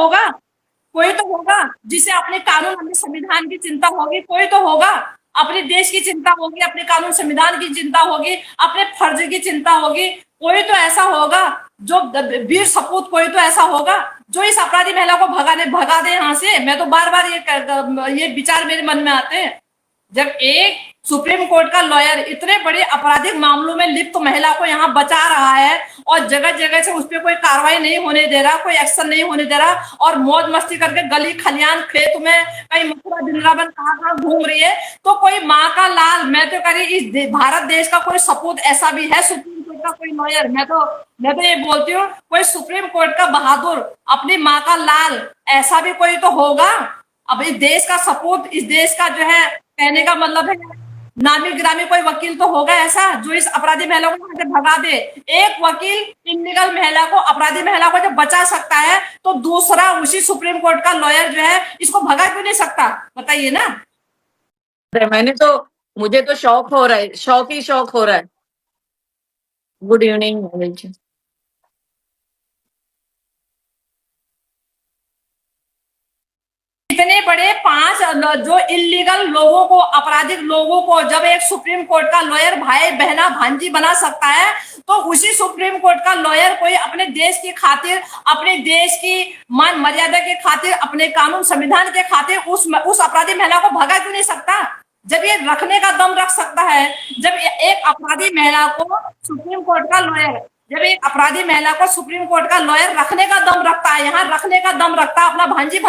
होगा, कोई तो होगा जिसे अपने कानून अपने संविधान की चिंता होगी, कोई तो होगा, अपने देश की चिंता होगी, अपने कानून संविधान की चिंता होगी, अपने फर्ज की चिंता होगी, कोई तो ऐसा होगा जो वीर सपूत, कोई तो ऐसा होगा जो इस अपराधी महिला को भगा दे यहाँ से। मैं तो बार बार ये विचार मेरे मन में आते हैं, जब एक सुप्रीम कोर्ट का लॉयर इतने बड़े आपराधिक मामलों में लिप्त महिला को यहाँ बचा रहा है और जगह जगह से उस पर कोई कार्रवाई नहीं होने दे रहा, कोई एक्शन नहीं होने दे रहा, और मौज मस्ती करके गली खलियान खेत में कहीं मथुरा वृंदावन कहाँ कहाँ घूम रही है, तो कोई माँ का लाल, मैं तो कह रही इस भारत देश का कोई सपूत ऐसा भी है, सुप्रीम कोर्ट का कोई लॉयर, मैं तो ये बोलती हूँ कोई सुप्रीम कोर्ट का बहादुर, अपनी माँ का लाल, ऐसा भी कोई तो होगा। अब इस देश का सपूत, इस देश का जो है, कहने का मतलब है नामी गिरामी कोई वकील तो होगा ऐसा जो इस अपराधी महिला को यहाँ से भगा दे। एक वकील इलीगल महिला को, अपराधी महिला को जब बचा सकता है, तो दूसरा उसी सुप्रीम कोर्ट का लॉयर जो है इसको भगा क्यों नहीं सकता, बताइए ना। मुझे तो शौक हो रहा है, शौक ही शौक हो रहा है। Good evening. इतने बड़े 5 जो इलीगल लोगों को, आपराधिक लोगों को जब एक सुप्रीम कोर्ट का लॉयर भाई बहना भांजी बना सकता है, तो उसी सुप्रीम कोर्ट का लॉयर कोई अपने देश की खातिर, अपने देश की मान मर्यादा के खातिर, अपने कानून संविधान के खातिर उस अपराधी महिला को भगा क्यों नहीं सकता। जब ये रखने का दम रख सकता है, जब एक अपराधी महिला को सुप्रीम कोर्ट का लॉयर, जब एक अपराधी महिला को सुप्रीम कोर्ट का लॉयर रखने का दम रखता है, यहाँ रखने का दम रखता है, अपना भांजी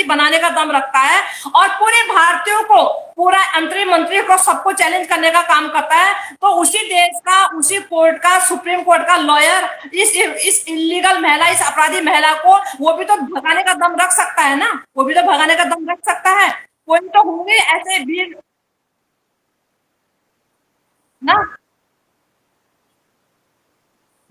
बनाने का दम रखता है, और पूरे भारतीयों को, पूरा मंत्री मंत्री को, सबको चैलेंज करने का काम करता है, तो उसी देश का, उसी कोर्ट का, सुप्रीम कोर्ट का लॉयर इस इलीगल महिला, इस अपराधी महिला को वो भी तो भगाने का दम रख सकता है ना, वो भी तो भगाने का दम रख सकता है। कोई तो होंगे ऐसे वीर ना।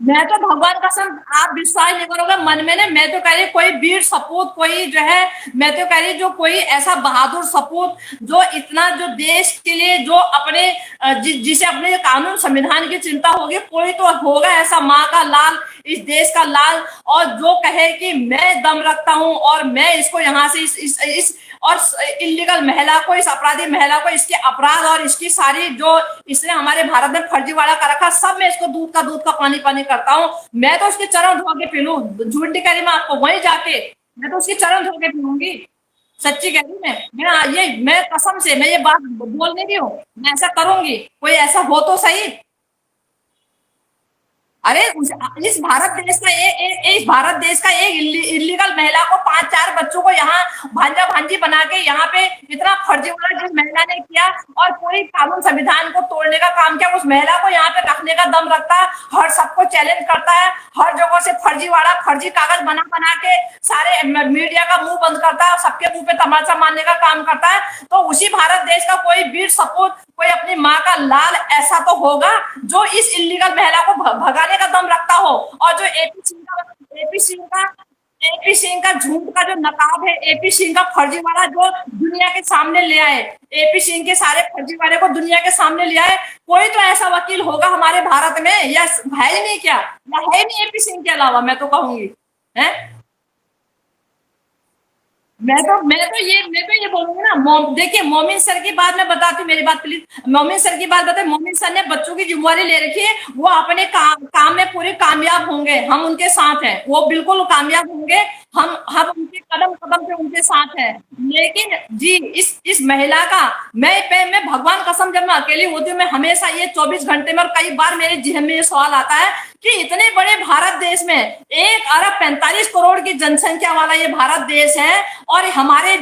मैं तो भगवान कसम, आप विश्वास नहीं करोगे मन में ना, मैं तो कह रही कोई वीर सपूत, कोई जो है, मैं तो कह रही जो कोई ऐसा बहादुर सपूत जो इतना, जो देश के लिए, जो अपने जिसे अपने कानून संविधान की चिंता होगी, कोई तो होगा ऐसा माँ का लाल, इस देश का लाल, और जो कहे कि मैं दम रखता हूं और मैं इसको यहाँ से इस और इलीगल महिला को, इस अपराधी महिला को, इसके अपराध और इसकी सारी जो इसने हमारे भारत में फर्जीवाड़ा कर रखा, सब मैं इसको दूध का पानी पानी करता हूँ। मैं तो उसके चरण धो के पी लूं, झूठ नहीं कह रही मैं आपको, वहीं जाके मैं तो उसके चरण धो के पीऊंगी, सच्ची कह रही मैं कसम से मैं ये बात बोल नहीं रही हूँ, मैं ऐसा करूंगी, कोई ऐसा हो तो सही। अरे इस भारत देश का इस भारत देश का एक इलीगल महिला को, 5-4 बच्चों को यहाँ भांजा भांजी बना के यहाँ पे इतना फर्जीवाड़ा जिस महिला ने किया, और पूरी कानून संविधान को तोड़ने का काम किया, उस महिला को यहाँ पे रखने का दम रखता है, हर सबको चैलेंज करता है, हर जगह से फर्जीवाड़ा, फर्जी कागज बना बना के सारे मीडिया का मुंह बंद करता है, सबके मुंह पे तमाचा मारने का काम करता है। तो उसी भारत देश का कोई वीर सपूत, कोई अपनी माँ का लाल ऐसा तो होगा जो इस इलीगल महिला को भगाने का दम रखता हो। और जो एपी सिंह का झूठ का जो नकाब है, एपी सिंह का फर्जीवाड़ा जो दुनिया के सामने ले आए, एपी सिंह के सारे फर्जीवाड़े को दुनिया के सामने ले आए, कोई तो ऐसा वकील होगा हमारे भारत में, या है ही नहीं क्या, या है ही नहीं एपी सिंह के अलावा, मैं तो कहूंगी है। मैं तो ये बोलूंगी ना, देखिए मोमिन सर की बात मैं बताती हूँ, मेरी बात प्लीज, मोमिन सर की बात बताए। मोमिन सर ने बच्चों की जिम्मेवारी ले रखी है, वो अपने काम में पूरे कामयाब होंगे, हम उनके साथ हैं, वो बिल्कुल कामयाब होंगे, हम उनके कदम कदम पे उनके साथ हैं। लेकिन जी इस महिला का, मैं भगवान कसम, जब मैं अकेली होती हूँ, मैं हमेशा ये 24 घंटे में, और कई बार मेरे जहन में ये सवाल आता है कि इतने बड़े भारत देश में 1 अरब 45 करोड़ की जनसंख्या वाला ये भारत देश है, और हमारे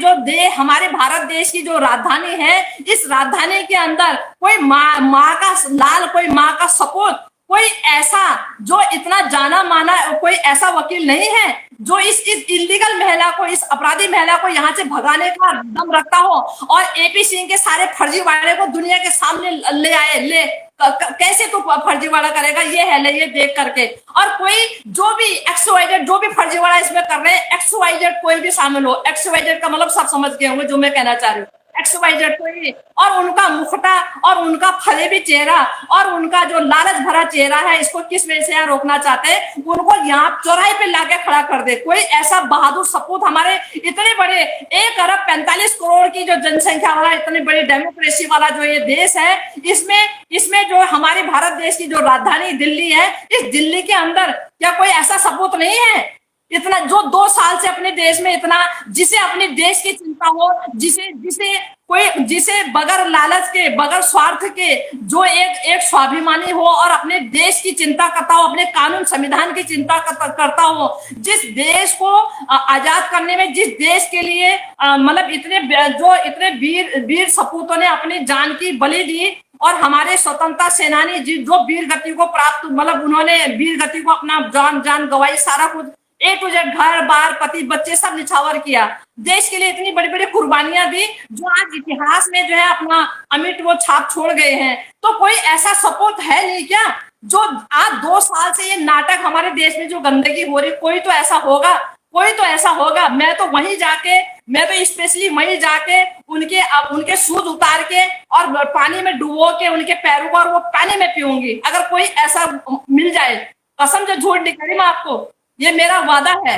भारत देश की जो राजधानी है, इस राजधानी के अंदर कोई माँ का लाल, कोई माँ का सपूत, कोई ऐसा जो इतना जाना माना, कोई ऐसा वकील नहीं है जो इस इलीगल महिला को, इस अपराधी महिला को यहाँ से भगाने का दम रखता हो, और एपी सिंह के सारे फर्जीवाड़े को दुनिया के सामने ले आए। कैसे तू फर्जीवाड़ा करेगा, ये है ले, ये देख करके, और कोई जो भी एक्सवाइजेड, जो भी फर्जीवाड़ा इसमें कर रहे हैं, एक्सवाइजेड कोई भी शामिल हो, एक्सवाइजेड का मतलब सब समझ गए होंगे जो मैं कहना चाह रही हूँ, XYZ तो ये, और उनका मुखटा और उनका फरेबी चेहरा और उनका जो लालच भरा चेहरा है, इसको किस वजह से यहाँ रोकना चाहते हैं? उनको यहाँ चौराहे पे लाके खड़ा कर दे कोई ऐसा बहादुर सपूत। हमारे इतने बड़े 1 अरब 45 करोड़ की जो जनसंख्या वाला, इतनी बड़ी डेमोक्रेसी वाला जो ये देश है, इसमें इसमें जो हमारे भारत देश की जो राजधानी दिल्ली है, इस दिल्ली के अंदर क्या कोई ऐसा सपूत नहीं है इतना, जो 2 साल से अपने देश में इतना, जिसे अपने देश की चिंता हो, जिसे जिसे कोई, जिसे बगैर लालच के, बगैर स्वार्थ के, जो एक एक स्वाभिमानी हो और अपने देश की चिंता करता हो, अपने कानून संविधान की चिंता करता हो, जिस देश को आजाद करने में, जिस देश के लिए मतलब इतने वीर वीर सपूतों ने अपनी जान की बलि दी, और हमारे स्वतंत्रता सेनानी जो वीर गति को प्राप्त, मतलब उन्होंने वीर गति को अपना जान गवाई, सारा कुछ A to Z, घर बार पति बच्चे सब निछावर किया, देश के लिए इतनी बड़ी बड़ी कुर्बानियां दी, जो आज इतिहास में जो है अपना अमिट वो छाप छोड़ गए हैं। तो कोई ऐसा सपूत है नहीं क्या, जो आज 2 साल से ये नाटक हमारे देश में जो गंदगी हो रही, कोई तो ऐसा होगा, कोई तो ऐसा होगा। मैं तो स्पेशली वहीं जाके उनके शूज उतार के और पानी में डुबो के उनके पैरों को, और वो पानी में पीऊंगी अगर कोई ऐसा मिल जाए। कसम से झूठ नहीं करी मैं आपको, ये मेरा वादा है।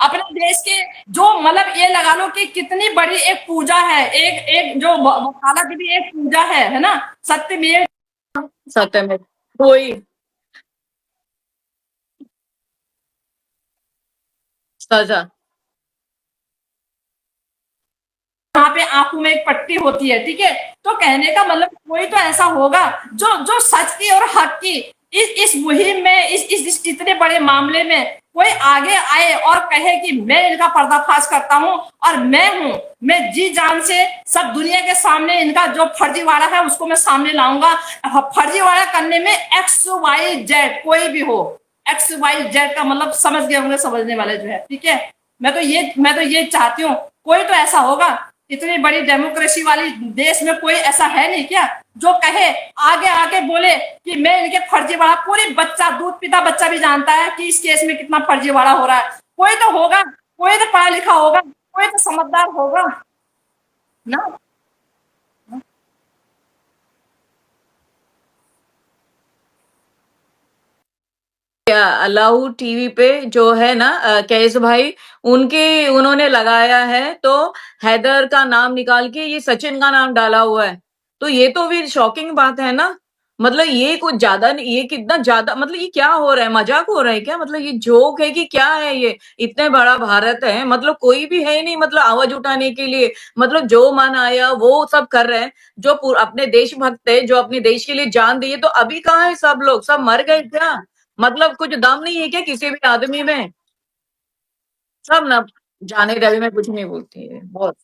अपने देश के जो, मतलब ये लगा लो कि कितनी बड़ी एक पूजा है, एक एक जो वकालत की भी एक पूजा है ना, सत्यमेव सत्य में कोई सजा। यहाँ पे आंखों में एक पट्टी होती है, ठीक है। तो कहने का मतलब कोई तो ऐसा होगा जो जो सच की और हक की इस मुहिम में, इस इतने बड़े मामले में कोई आगे आए और कहे कि मैं इनका पर्दाफाश करता हूं, और मैं जी जान से सब दुनिया के सामने इनका जो फर्जीवाड़ा है उसको मैं सामने लाऊंगा। फर्जीवाड़ा करने में XYZ कोई भी हो, XYZ का मतलब समझ गए होंगे समझने वाले जो है, ठीक है। मैं तो ये चाहती हूँ, कोई तो ऐसा होगा, इतनी बड़ी डेमोक्रेसी वाली देश में कोई ऐसा है नहीं क्या जो कहे, आगे आगे बोले कि मैं इनके फर्जीवाड़ा, पूरी बच्चा, दूध पीता बच्चा भी जानता है कि इस केस में कितना फर्जीवाड़ा हो रहा है। कोई तो होगा, कोई तो पढ़ा लिखा होगा, कोई तो समझदार होगा ना। क्या अलाउ टीवी पे जो है ना कैस भाई, उन्होंने लगाया है, तो हैदर का नाम निकाल के ये सचिन का नाम डाला हुआ है। तो ये तो फिर शॉकिंग बात है ना। मतलब ये कुछ ज्यादा नहीं, ये कितना ज्यादा, मतलब ये क्या हो रहा है, मजाक हो रहा है क्या? मतलब ये जोक है कि क्या है ये? इतने बड़ा भारत है, मतलब कोई भी है नहीं मतलब आवाज उठाने के लिए, मतलब जो मन आया वो सब कर रहे हैं। जो अपने देशभक्त है, जो अपने देश के लिए जान दिए, तो अभी कहाँ है सब लोग? सब मर गए क्या? मतलब कुछ दम नहीं है क्या किसी भी आदमी में? सब ना जाने रवि में कुछ नहीं बोलती है, बहुत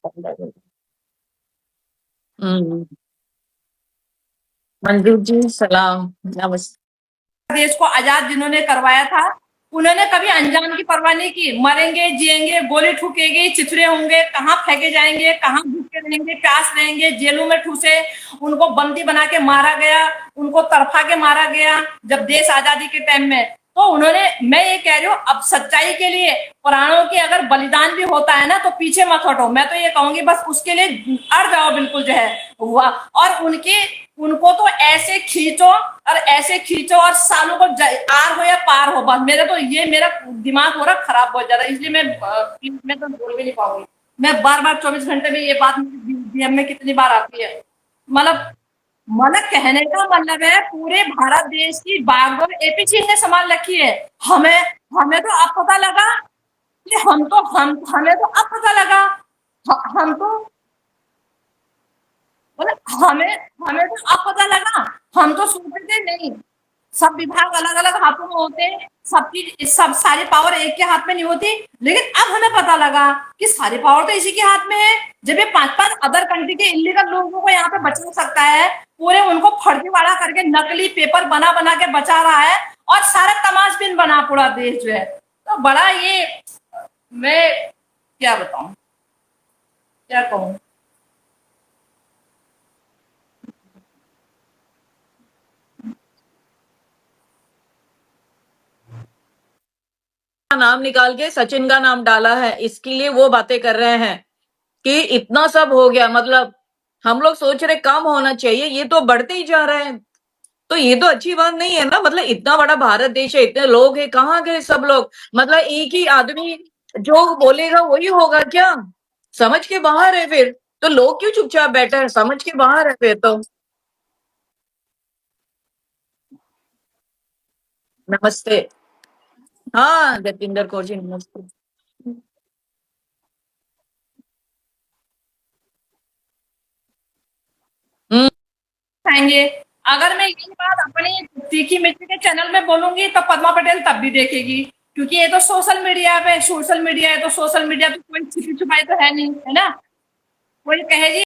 हम्म। मंजूर जी सलाम, नमस्ते। देश को आजाद जिन्होंने करवाया था, उन्होंने कभी अनजान की परवाह नहीं की। मरेंगे जिएंगे, गोली ठुकेगी, चिथड़े होंगे, कहाँ फेंके जाएंगे, कहाँ भूखे रहेंगे, प्यास रहेंगे, जेलों में ठूसे, उनको बंदी बना के मारा गया, उनको तड़फा के मारा गया जब देश आजादी के टाइम में। तो उन्होंने, मैं ये कह रही हूँ, अब सच्चाई के लिए प्राणों के अगर बलिदान भी होता है ना, तो पीछे मत हटो। मैं तो ये कहूंगी बस उसके लिए अड़ जाओ बिल्कुल जो है हुआ। और उनको तो ऐसे खींचो और ऐसे खींचो, और सालों को आर हो या पार हो, बस मेरा दिमाग हो रहा खराब बहुत ज्यादा, इसलिए मैं तो बोल भी नहीं पाऊंगी। मैं बार बार 24 घंटे में ये बात डीएम में कितनी बार आती है। मतलब मतलब कहने का मतलब है, पूरे भारत देश की बागडोर एपी सिंह ने संभाल रखी है। हमें हमें तो अब पता लगा कि हमें तो अब पता लगा, हम तो, मतलब हमें हमें तो अब पता लगा। हम तो सोचते थे नहीं, सब विभाग अलग अलग हाथों में होते हैं, सबकी सब सारी पावर एक के हाथ में नहीं होती। लेकिन अब हमें पता लगा कि सारी पावर तो इसी के हाथ में है। जब ये 5-5 अदर कंट्री के इलीगल लोगों को यहाँ पे बचा सकता है, पूरे उनको फर्जीवाड़ा करके नकली पेपर बना बना के बचा रहा है, और सारा तमाशबीन बना पूरा देश जो है। तो बड़ा ये, मैं क्या बताऊं, क्या कहूं। नाम निकाल के सचिन का नाम डाला है, इसके लिए वो बातें कर रहे हैं। कि इतना सब हो गया, मतलब हम लोग सोच रहे कम होना चाहिए, ये तो बढ़ते ही जा रहा है। तो ये तो अच्छी बात नहीं है ना, मतलब इतना बड़ा भारत देश है, इतने लोग हैं, कहाँ गए सब लोग? मतलब एक ही आदमी जो बोलेगा वही होगा क्या? समझ के बाहर है फिर। तो लोग क्यों चुपचाप बैठे हैं? समझ के बाहर है फिर तो। नमस्ते। हाँ, जतिंदर कौर जी, नमस्ते। हम्म। खाएंगे। अगर मैं यही बात अपनी तीखी मिर्ची के चैनल में बोलूंगी तो पद्मा पटेल तब भी देखेगी, क्योंकि ये तो सोशल मीडिया है, तो सोशल मीडिया तो कोई छिपी छुपाई तो है नहीं, है ना? कोई कहेगी